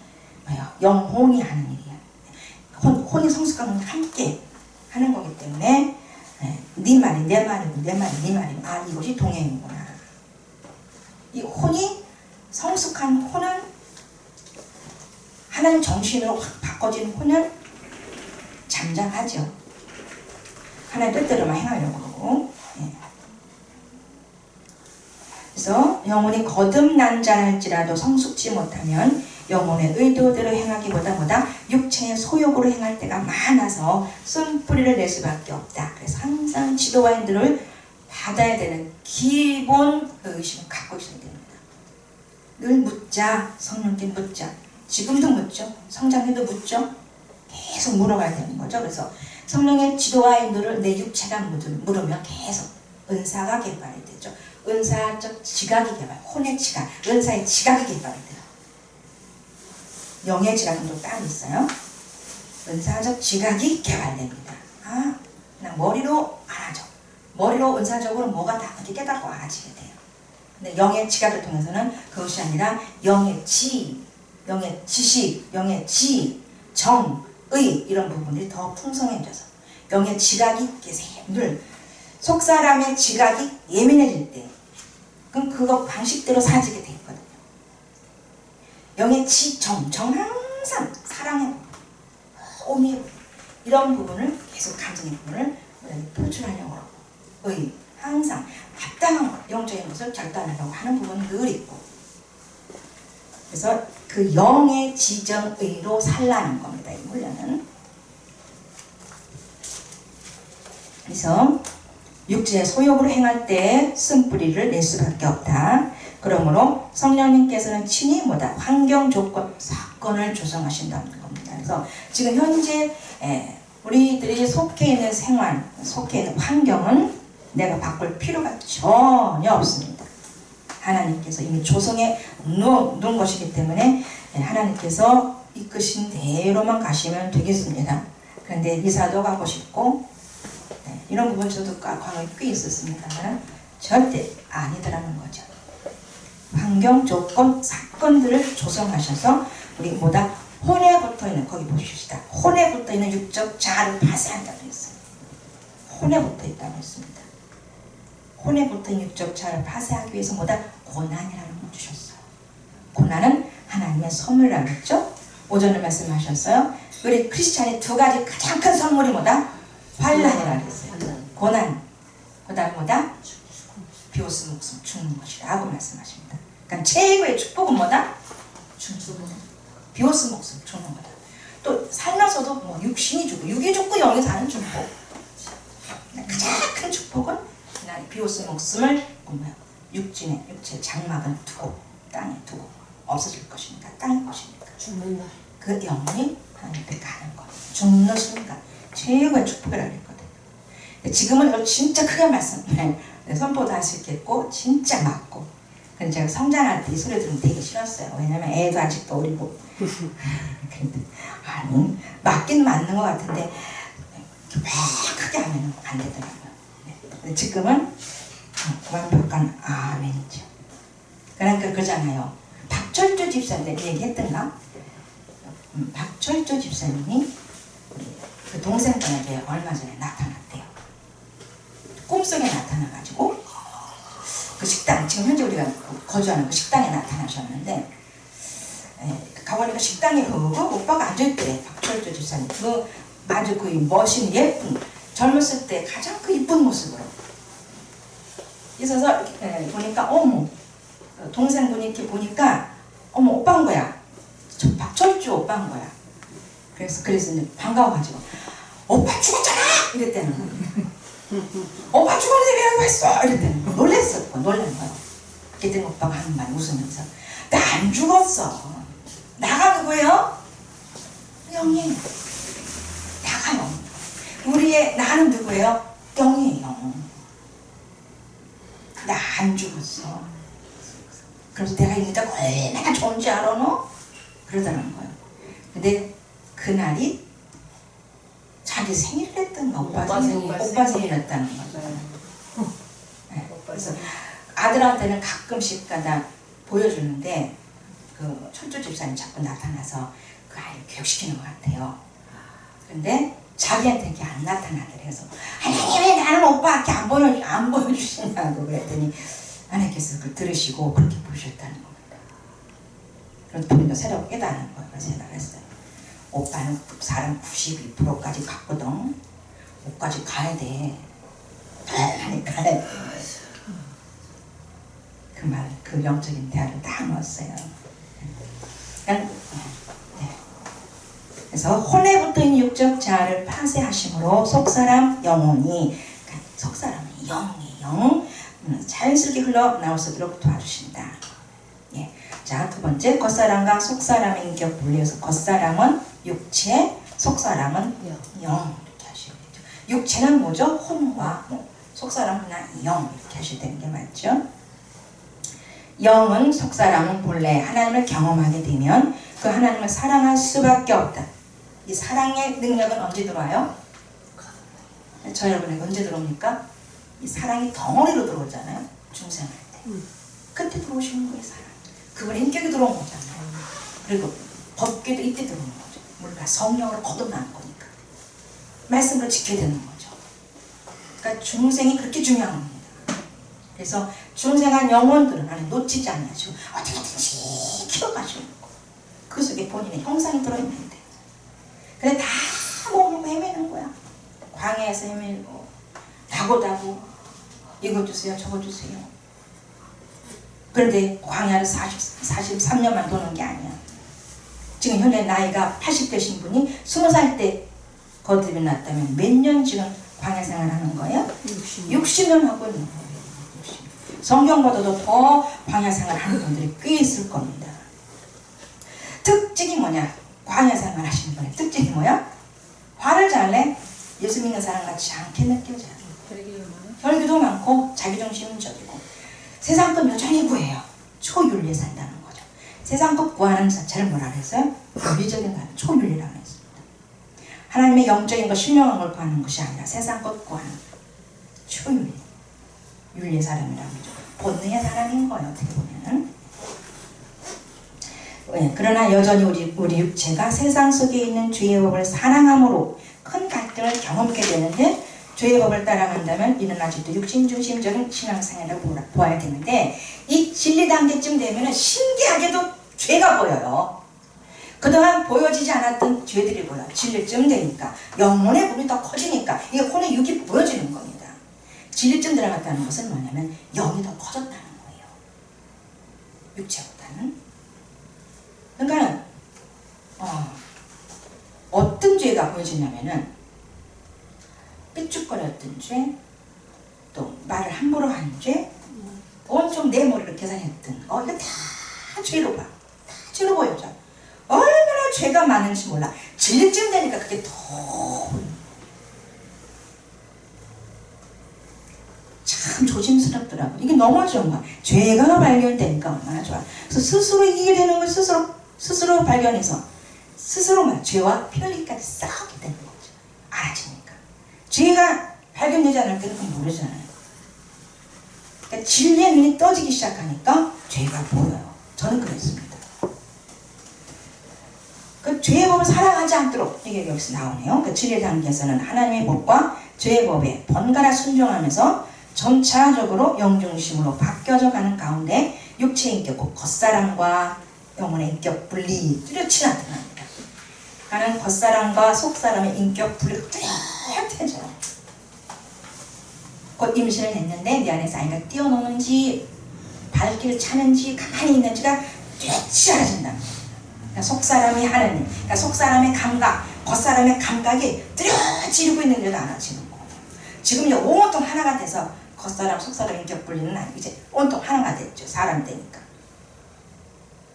영혼이 하는 일이야. 혼이 성숙하면 함께 하는 거기 때문에 네 말이 내 말이고 내 말이 네 말이고 이것이 동행이구나. 이 혼이 성숙한 혼은 하나님 정신으로 확 바꿔진 혼은 잠잠하죠. 하나님 뜻대로만 행하려고 하고. 그래서 영혼이 거듭난 자랄지라도 성숙지 못하면 영혼의 의도대로 행하기보다 육체의 소욕으로 행할 때가 많아서 쓴뿌리를 낼 수밖에 없다. 그래서 항상 지도와인들을 받아야 되는 기본 의식을 갖고 있어야 됩니다. 늘 묻자. 성령께 묻자. 지금도 묻죠. 성장해도 묻죠. 계속 물어가야 되는 거죠. 그래서 성령의 지도와 인도를 내 육체가 물으면 계속 은사가 개발이 되죠. 은사적 지각이 개발, 혼의 지각, 은사의 지각이 개발이 돼요. 영의 지각도 따로 있어요. 은사적 지각이 개발됩니다. 그냥 머리로 알아죠. 머리로 은사적으로 뭐가 다 이렇게 깨닫고 알아지게 돼요. 근데 영의 지각을 통해서는 그것이 아니라 영의 지, 영의 지식, 영의 지, 정, 의 이런 부분들이 더 풍성해져서 영의 지각이 늘 속사람의 지각이 예민해질 때 그럼 그거 방식대로 사지게 돼 있거든요. 영의 지, 정 항상 사랑의 부분, 오미의 부분 이런 부분을 계속 감정의 부분을 표출하려고 하고 의 항상 합당한 것, 영적인 것을 결단하려고 하는 부분이 늘 있고 그래서 그 영의 지정의로 살라는 겁니다. 이 훈련은. 그래서 육체의 소욕으로 행할 때 쓴뿌리를 낼 수밖에 없다. 그러므로 성령님께서는 친히 환경 조건, 사건을 조성하신다는 겁니다. 그래서 지금 현재 우리들이 속해 있는 생활, 속해 있는 환경은 내가 바꿀 필요가 전혀 없습니다. 하나님께서 이미 조성해 놓은 것이기 때문에 하나님께서 이끄신 대로만 가시면 되겠습니다. 그런데 이사도 가고 싶고 이런 부분 저도 과거에 꽤 있었습니다만 절대 아니더라는 거죠. 환경, 조건, 사건들을 조성하셔서 우리 혼에 붙어있는 고기 보십시다. 혼에 붙어있는 육적 자아를 파쇄한다고 했어요. 혼에 붙어있다고 했습니다. 혼에 붙어있는 육적 자아를 파쇄하기 위해서 고난이라는 걸 주셨어요. 고난은 하나님의 선물이라고 했죠. 오전에 말씀하셨어요. 우리 크리스찬의 두 가지 가장 큰 선물이 환난이라고 했어요. 고난, 그 다음 비오스 목숨 죽는 것이라고 말씀하십니다. 그러니까 최고의 축복은 비오스 목숨 죽는 거다. 또 살면서도 육신이 죽고 육이 죽고 영이 사는 축복. 가장 큰 축복은 비오스 목숨을 육체 장막을 두고 땅에 두고 없어질 것입니다. 땅의 것입니다. 죽는 날. 그 영혼이 하나님 앞에 가는 것. 죽는 순간 최고의 축복이라고 했거든요. 지금은 진짜 크게 선포도 하시겠고 진짜 맞고 근데 제가 성장할 때 이 소리 들으면 되게 싫었어요. 왜냐면 애도 아직도 어리고. 그런데 아니 맞긴 맞는 것 같은데 왜 크게 하면 안 되더라고요. 근데 지금은 완벽한 아멘이죠. 그러니까 그러잖아요. 박철조 집사님 얘기했던가? 박철조 집사님이 그 동생분에게 얼마 전에 나타났대요. 꿈속에 나타나가지고 그 식당, 지금 현재 우리가 거주하는 그 식당에 나타나셨는데 가보니까 식당에 그 오빠가 앉아있대. 박철조 집사님. 그 아주 그 멋있는 예쁜 젊었을 때 가장 그 이쁜 모습으로 있어서 보니까 어머 동생분이 이렇게 보니까 어머 오빠인 거야. 저 박철주 오빠인 거야. 그래서 이제 반가워가지고 오빠 죽었잖아 이랬다는 거야. 오빠 죽었는데 왜 여기 왔어 이랬다는 거야. 놀랬었고 놀란 거야. 그때 오빠가 하는 말 웃으면서 나 안 죽었어. 나가 누구예요? 영이에요. 나가요. 우리의 나는 누구예요? 영이에요. 나 안 죽었어. 그래서 내가 있는데 얼마나 좋은지 알아 너? 그러더라는 거예요. 근데 그날이 자기 생일이랬던가 오빠 생일이었다는 거죠. 네. 그래서 아들한테는 가끔씩 가다 보여주는데 그 철조 집사님 자꾸 나타나서 그 아이를 교육시키는 것 같아요. 근데 자기한테 이렇게 안 나타나더래. 그래서 하나님 왜 나는 오빠한테 안 보여주시냐고 그랬더니 하나님께서 그걸 들으시고 그렇게 보셨다는 겁니다. 그래서 본인도 새로 깨달은 거예요. 그래서 제가 그랬어요. 오빠는 사람 92%까지 갔거든. 5까지 가야 돼. 하니까 그 말, 그 영적인 대화를 다 넣었어요. 네. 그래서 혼에 붙어있는 육적 자아를 파쇄하심으로 속사람 영혼이, 그러니까 속사람은 영이 영 자연스럽게 흘러나올 수 있도록 도와주신다. 예. 자, 두 번째 겉사람과 속사람의 인격 분리해서 겉사람은 육체, 속사람은 영 이렇게 하시면 되죠. 육체는 뭐죠? 혼과 속사람은 그냥 영 이렇게 하셔야 되는 게 맞죠? 영은 속사람은 본래 하나님을 경험하게 되면 그 하나님을 사랑할 수밖에 없다. 이 사랑의 능력은 언제 들어와요? 저 여러분에게 언제 들어옵니까? 이 사랑이 덩어리로 들어오잖아요. 중생할 때. 그때 들어오시는 거예요. 사랑. 그분의 인격이 들어온 거잖아요. 그리고 법궤도 이때 들어오는 거죠. 우리가 성령으로 거듭나는 거니까. 말씀을 지켜야 되는 거죠. 그러니까 중생이 그렇게 중요한 겁니다. 그래서 중생한 영혼들은 안에 놓치지 않으시고 어떻게든지 키워가시고 그 속에 본인의 형상이 들어있는데 근데 다 모르고 헤매는 거야. 광야에서 헤매고 다고다고 이거 주세요 저거 주세요. 그런데 광야를 43년만 도는 게 아니야. 지금 현재 나이가 80되신 분이 20살 때 거듭이 났다면 몇 년 지금 광야 생활하는 거예요? 60년 하고 있는 거예요. 성경보다도 더 광야 생활하는 분들이 꽤 있을 겁니다. 특징이 뭐냐? 광야 생활 하시는 분의 특징이 뭐야? 화를 잘 내? 예수 믿는 사람 같지 않게 느껴져요. 혈기도 많고 자기중심적이고 세상 것 여전히 구해요. 초윤리에 산다는 거죠. 세상 것 구하는 자체를 뭐라 그랬어요? 윤리적인 거 초윤리라고 했습니다. 하나님의 영적인 것, 신령한 걸 구하는 것이 아니라 세상 것 구하는 초윤리. 윤리의 사람이라고 하죠. 본능의 사람인 거예요. 어떻게 보면은. 그러나 여전히 우리 육체가 세상 속에 있는 죄의 법을 사랑함으로 큰 갈등을 경험하게 되는데 죄의 법을 따라간다면 이는 아직도 육신중심적인 신앙생활을 보아야 되는데 이 진리 단계쯤 되면 신기하게도 죄가 보여요. 그동안 보여지지 않았던 죄들이 보여요. 진리쯤 되니까 영혼의 불이 더 커지니까 이게 혼의 육이 보여지는 겁니다. 진리쯤 들어갔다는 것은 뭐냐면 영이 더 커졌다는 거예요. 육체보다는. 그러니까 어떤 죄가 보여지냐면은 삐죽거렸던 죄, 또 말을 함부로 한 죄, 온통 내 머리를 계산했던 이거 다 죄로 봐. 다 죄로 보여져. 얼마나 죄가 많은지 몰라. 진리쯤 되니까 그게 더 참 참 조심스럽더라고. 이게 너무 좋은 거야. 죄가 발견되니까 얼마나 좋아. 그래서 스스로 이기게 되는 걸 스스로 발견해서 스스로 죄와 피흘리기까지 싸우게 되는 거죠. 알아지니까. 죄가 발견되지 않을 때는 그건 모르잖아요. 그러니까 진리의 눈이 떠지기 시작하니까 죄가 보여요. 저는 그랬습니다. 그 죄의 법을 사랑하지 않도록 이게 여기서 나오네요. 그 진리 단계에서는 하나님의 법과 죄의 법에 번갈아 순종하면서 점차적으로 영중심으로 바뀌어져 가는 가운데 육체의 인격, 곧 겉사람과 영혼의 인격 분리 뚜렷이 나타납니다. 나는 겉사람과 속사람의 인격 분리가 뚜렷해져요. 곧 임신을 했는데 내 안에서 아이가 뛰어노는지 발길을 차는지 가만히 있는지가 뚜렷이 알아진다. 그러니까 속사람이 하느님, 그러니까 속사람의 감각, 겉사람의 감각이 뚜렷이 이루고 있는지도 알아지는 거예요. 지금 이제 온통 하나가 돼서 겉사람, 속사람 인격 분리는 아니고 이제 온통 하나가 됐죠. 사람 되니까.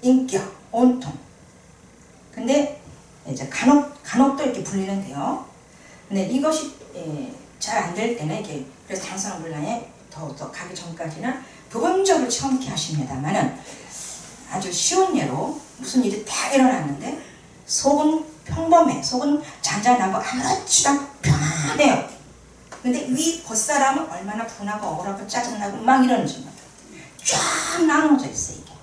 인격, 온통. 근데 이제 간혹도 이렇게 분리는 돼요. 근데 이것이 잘 안 될 때는 이렇게 그래서 장성불란에 더 가기 전까지는 부분적으로 체험케 하십니다만은 아주 쉬운 예로 무슨 일이 다 일어났는데 속은 평범해. 속은 잔잔하고 아무렇지도 편해요. 근데 위 겉사람은 얼마나 분하고 억울하고 짜증나고 막 이러는지 쫙 나눠져 있어 이게.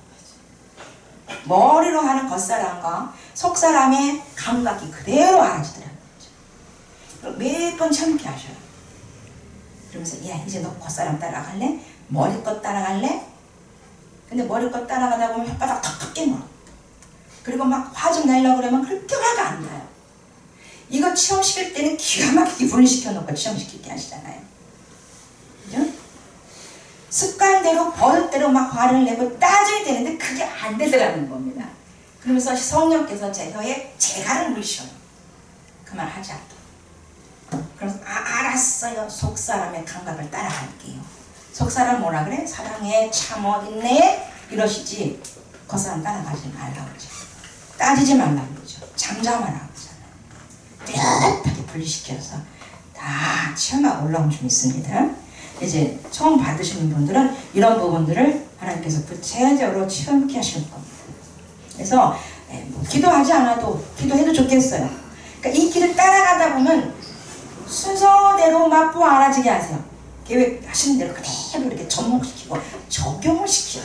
머리로 하는 겉사람과 속사람의 감각이 그대로 알아지더라고요. 몇 번 참게 하셔요. 그러면서 야 이제 너 겉사람 따라갈래? 머리껏 따라갈래? 근데 머리껏 따라가다 보면 혓바닥 턱턱 깨물어. 그리고 막 화 좀 내려고 그러면 그렇게 화가 안 나요. 이거 체험시킬 때는 기가 막히게 분리시켜 놓고 체험시키게 하시잖아요. 그죠? 습관대로 버릇대로 막 화를 내고 따져야 되는데 그게 안 되더라는 겁니다. 그러면서 성령께서 제 혀에 재갈을 물으셔요. 그만하자. 그래서 알았어요. 속사람의 감각을 따라갈게요. 속사람 뭐라 그래? 사랑해, 참어, 인내해 이러시지 겉사람 따라가지 말라고 그러죠. 따지지 말라고 그러죠. 잠잠하라고 그러잖아요. 뚜렷하게 분리시켜서 다 체험하고 올라온 좀 있습니다. 이제 처음 받으시는 분들은 이런 부분들을 하나님께서 구체적으로 체험케 하실 겁니다. 그래서 뭐 기도하지 않아도 기도해도 좋겠어요. 그러니까 이 길을 따라가다 보면 순서대로 맛보아 알아지게 하세요. 계획하시는 대로 그대로 이렇게 접목시키고 적용을 시켜요.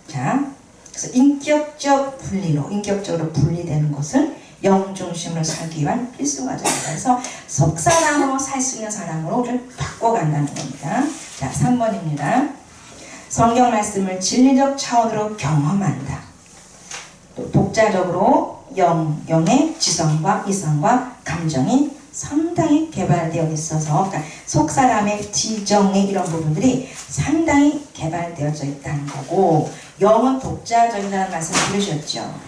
자, 그래서 인격적으로 분리되는 것은 영중심으로 살기 위한 필수 과정입니다. 그래서 속사람으로 살 수 있는 사람으로 우리를 바꿔간다는 겁니다. 자, 3번입니다. 성경 말씀을 진리적 차원으로 경험한다. 또 독자적으로 영의 지성과 이성과 감정이 상당히 개발되어 있어서 그러니까 속사람의 지정의 이런 부분들이 상당히 개발되어져 있다는 거고 영은 독자적이라는 말씀 들으셨죠?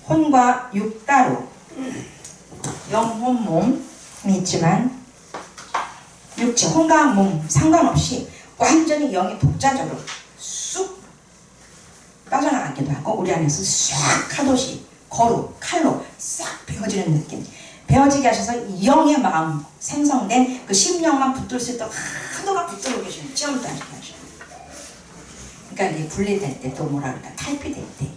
혼과 육 따로 영, 혼, 몸이 있지만 육체, 혼과 몸 상관없이 완전히 영이 독자적으로 쑥 빠져나가기도 하고 우리 안에서 싹 하듯이 거루, 칼로 싹 베어지는 느낌. 베어지게 하셔서 영의 마음 생성된 그 심령만 붙들 수 있도록 하도가 붙들고 계시는 체험도 하시게 하셔요. 그러니까 이게 분리될 때 또 뭐라 그럴까 탈피될 때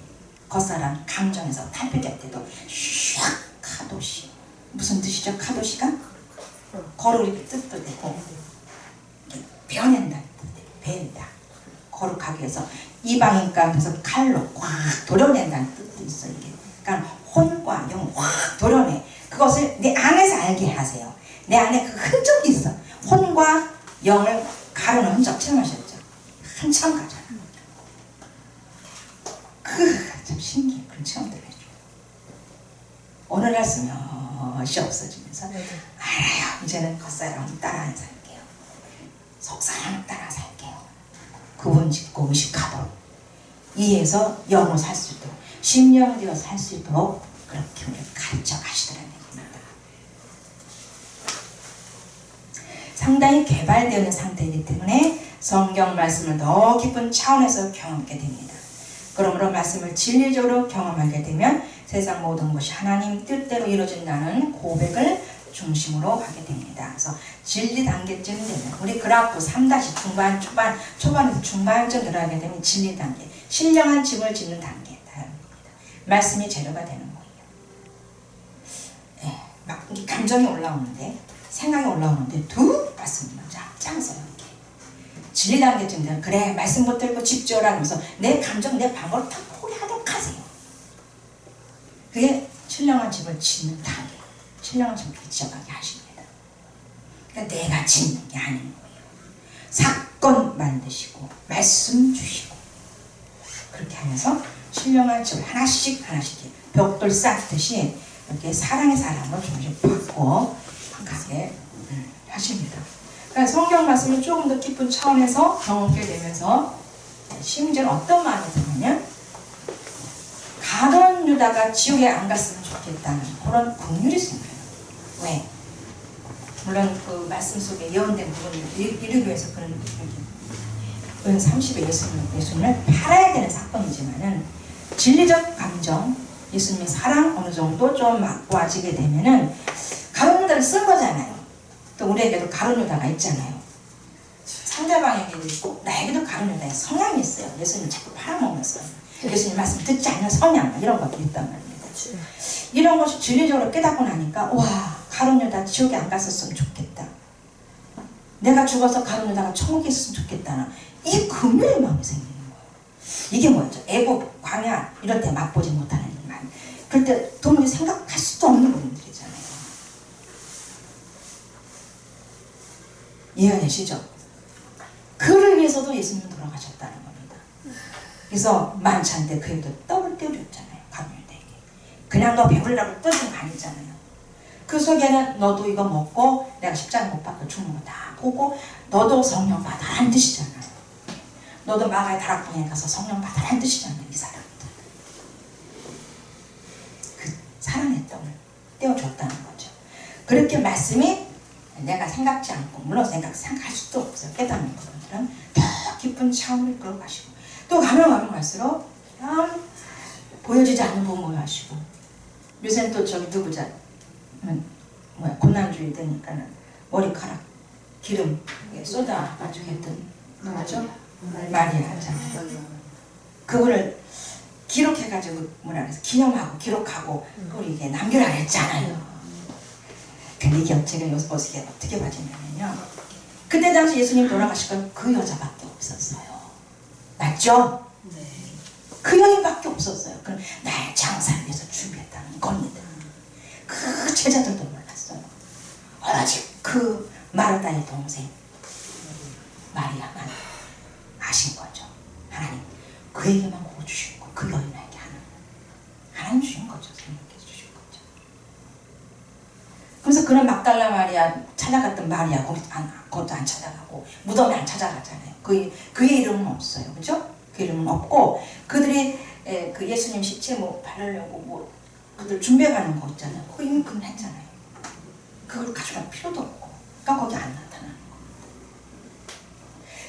겉사람 감정에서 탈피될 때도 샥 하듯이 무슨 뜻이죠? 카도시가? 거루 이렇게 뜻도 되고 베어낸다 베인다 거룩하게 해서 이방인 가운데서 칼로 꽉 도려낸다는 뜻도 있어요. 이게. 그러니까 혼과 영 확 도려내 그것을 내 안에서 알게 하세요. 내 안에 그 흔적이 있어. 혼과 영을 가르는 흔적 체험하셨죠? 한참 가잖아. 참 신기해. 그런 체험들 해줘. 오늘날 스며시 없어지면서 알아요. 이제는 겉사람 따라 살게요. 속사람 따라 살게요. 구분 짓고 의식하도록 이해해서 영으로 살 수 있도록 심령되어 살 수 있도록 그렇게 우리를 가르쳐 가시더라는 얘기입니다. 상당히 개발되어 있는 상태이기 때문에 성경 말씀을 더 깊은 차원에서 경험하게 됩니다. 그러므로 말씀을 진리적으로 경험하게 되면 세상 모든 것이 하나님 뜻대로 이루어진다는 고백을 중심으로 하게 됩니다. 그래서 진리 단계쯤 되면 우리 그래프 3- 중반, 초반에서 중반쯤 들어가게 되면 진리 단계, 신령한 집을 짓는 단계 다릅니다. 말씀이 재료가 되는 거예요. 예, 막 감정이 올라오는데, 생각이 올라오는데 두 말씀을 먼저 앞장서요. 이렇게 진리 단계쯤 되면 그래 말씀 붙들고 집중하라 하면서 내 감정, 내 방어를 다 포기하도록 하세요. 그게 신령한 집을 짓는 단계, 신령한 집을 지어가게 하십니다. 그러니까 내가 짓는 게 아닌 거예요. 사건 만드시고 말씀 주시고 그렇게 하면서 신령한 집을 하나씩 벽돌 쌓듯이 이렇게 사랑의 사람으로 조금씩 바꿔 가게 하십니다. 그러니까 성경 말씀을 조금 더 깊은 차원에서 경험하게 되면서 심지어 어떤 마음이 드냐면 가룟 유다가 지옥에 안 갔으면 좋겠다는 그런 긍휼이 생겨요. 왜? 물론 그 말씀 속에 예언된 부분을 이루기 위해서 그런 은 30에 예수님을 팔아야 되는 사건이지만은 진리적 감정, 예수님의 사랑 어느 정도 좀 와지게 되면은 가룟 유다를 쓴 거잖아요. 또 우리에게도 가룟 유다가 있잖아요. 상대방에게도 있고 나에게도 가룟 유다의 성향이 있어요. 예수님을 자꾸 팔아먹으면서 예수님 말씀 듣지 않는 성향 이런 것도 있단 말입니다. 이런 것이 진리적으로 깨닫고 나니까 와 가룟 유다 지옥에 안 갔었으면 좋겠다. 내가 죽어서 가룟 유다가 천국에 있었으면 좋겠다는 이 긍휼의 마음이 생기는 거예요. 이게 뭐죠? 애국, 광야 이럴 때 맛보지 못하는 말. 그럴 때 도무지 생각할 수도 없는 부분들이잖아요. 이해가 되시죠? 그를 위해서도 예수님은 돌아가셨다는 겁니다. 그래서 만찬때 그에도 떡을 떼어줬잖아요. 가룟 유다에게. 그냥 너 배부르라고 떠준 거 아니잖아요. 그 속에는 너도 이거 먹고 내가 십자가 못 박고 죽는 거 다 보고 너도 성령 받아라는 뜻이잖아요. 너도 마가의 다락방에 가서 성령 받아라는 뜻이잖아요. 이 사람들. 그 사랑의 떡을 떼어줬다는 거죠. 그렇게 말씀이 내가 생각지 않고 물론 생각할 수도 없어요. 깨닫는 부분들은 더 깊은 차원을 끌어가시고 또 가면 갈수록 참 보여지지 않는 부분을 하시고 요새는 또 저기 누구자 고난주의 되니까는 머리카락 기름 쏟아가지고 했던 누구죠? 마리아 하잖아요. 그거를 기록해가지고 뭐라 그래서 기념하고 기록하고 그걸 이게 남겨라 했잖아요. 근데 이게 제가 어떻게 봐지냐면요. 그때 당시 예수님 돌아가실 건 그 여자밖에 없었어요. 맞죠? 네. 그 여인밖에 없었어요. 그럼 나의 장사를 위해서 준비했다는 겁니다. 그 제자들도 몰랐어요. 오로지 그 마르다의 동생 마리아만 아신 거죠. 하나님 그에게만 고 주신 거, 그 여인에게 하나님 주신 거죠. 성령께서 주신 거죠. 그래서 그런 막달라 마리아 찾아갔던 마리아 거기도 안 찾아가고 무덤에 안 찾아가잖아요. 그의 이름은 없어요. 그죠? 그 이름은 없고 그들이 그 예수님 시체 바르려고 그들 준비해가는 거 있잖아요. 그거 이미 끝났잖아요. 그걸 가져갈 필요도 없고 그러니까 거기 안 나타나는 거.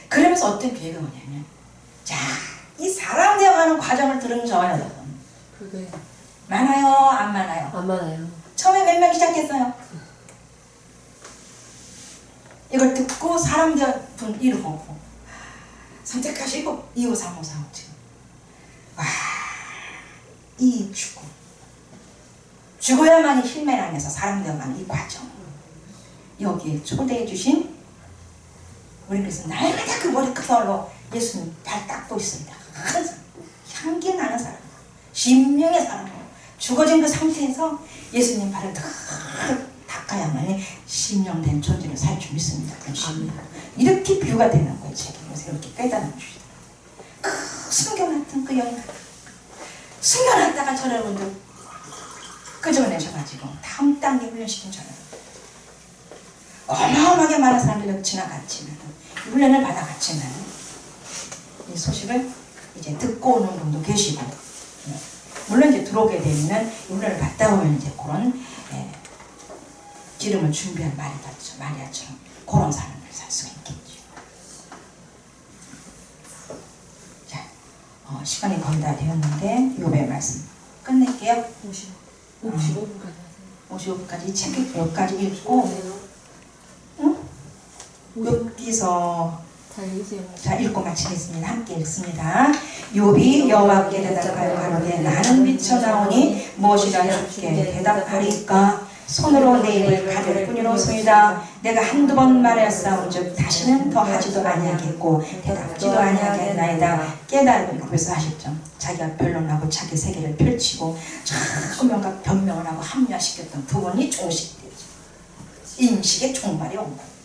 그러면서 어떤 계획이 뭐냐면 자, 이 사람 되어가는 과정을 들은 저와 여러분 그게 많아요? 안 많아요? 안 많아요. 처음에 몇 명 시작했어요? 이걸 듣고 사람 되어 분 1호 선택하시고 2호, 3호, 4호 지금 와, 이 죽어야만이 힐맨 안에서 사람 되어가는 이 과정 여기에 초대해 주신 우리 그래서 날마다 그 머리 크걸로 예수님 발 닦고 있습니다. 항상 향기 나는 사람, 신명의 사람, 죽어진 그 상태에서 예수님 발을 닦아야만이 신령된 존재로 살 줄 믿습니다. 이렇게 비유가 되는 거예요. 제가 요새 이렇게 깨달아 주시더라고요. 그 숨겨놨던 그 영혼, 숨겨놨다가 저여러분들 끄집어내셔가지고 다음 단계 훈련시킨 저는 어마어마하게 많은 사람들이 지나갔지만 훈련을 받아갔지만 이 소식을 이제 듣고 오는 분도 계시고 물론 이제 들어오게 되면 훈련을 받다 보면 이제 그런 기름을 준비한 마리아처럼 그런 삶을 살 수가 있겠죠. 자, 시간이 거의 다 되었는데 욥의 말씀 끝낼게요. 55분까지 하세요. 여기까지 책 여기까지 읽고 여기서 자 읽고 마치겠습니다. 함께 읽습니다. 욥이 여호와께 대답하여 가로되 나는 미쳐 나오니 무엇이라 주께 대답하리까. 손으로 내 입을 가릴 뿐이로소이다. 내가 한두 번 말하였사온즉 다시는 더 하지도 아니하겠고 대답지도 아니하겠나이다. 깨달음이 그래서 하셨죠. 자기가 변론하고 자기 세계를 펼치고 자꾸명각 변명을 하고 합리화시켰던 부분이 종식되죠. 인식의 종말이 온 거예요.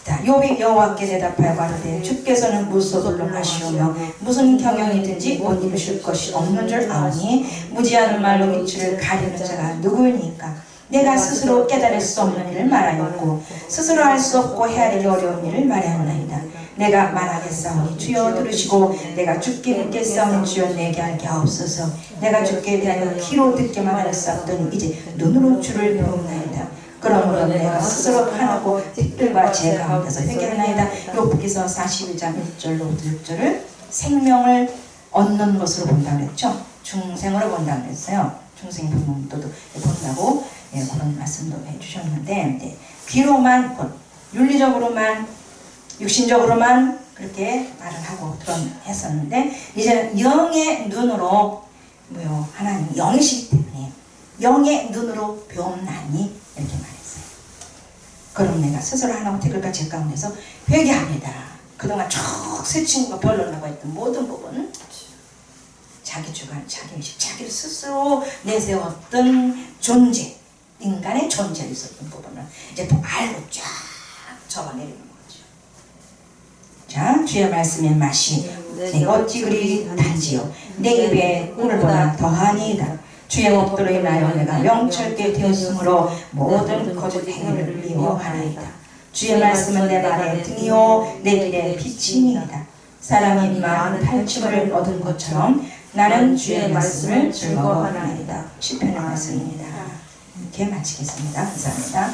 자, 욥이 여호와께 대답하여 가로되 주께서는 무소불로 하시오며 무슨 경영이든지 못 이루실 것이 없는 줄 아오니 무지하는 말로 위치를 가리는 자가 누구이니까. 내가 스스로 깨달을 수 없는 일을 말하였고 스스로 할 수 없고 헤아리기 어려운 일을 말하였나이다. 내가 말하겠사오니 주여 들으시고 내가 주께 묻겠사오니 주여 내게 알게 하옵소서. 내가 주께 대하여 귀로 듣기만 하였사오더니 이제 눈으로 주를 배움나이다. 그러므로 내가 스스로 화나고 댓글과 제 가운데서 회개하나이다. 욥기서 41장 1절로 6절을 생명을 얻는 것으로 본다고 했죠. 중생으로 본다고 했어요. 중생 부모도 본다고 그런 말씀도 해주셨는데 귀로만 윤리적으로만 육신적으로만 그렇게 말을 하고 했었는데 이제는 영의 눈으로 하나님 영이시기 때문에 영의 눈으로 배움나니 이렇게 말했어요. 그럼 내가 스스로 하나고 댓글과 제 가운데서 회개합니다. 그동안 쭉 새 친구가 변론하고 했던 모든 부분 자기 주관, 자기 의식, 자기를 스스로 내세웠던 존재, 인간의 존재에 있었던 부분을 이제 또 알고 쫙 적어내리는 거죠. 자, 주의 말씀의 맛이 내가 어찌 그리 단지요 내 입에 꿀보다 더하니이다. 주의 법도로 인하여 내가 명철게 되었으므로 모든 거짓 행위를 미워하나이다. 주의 말씀은 내 발의 등이요 내 길의 빛이니이다. 사람이 많은 탈취물을 얻은 것처럼 나는 주의 말씀을 즐거워하나이다. 시편의 말씀입니다. 이렇게 마치겠습니다. 감사합니다.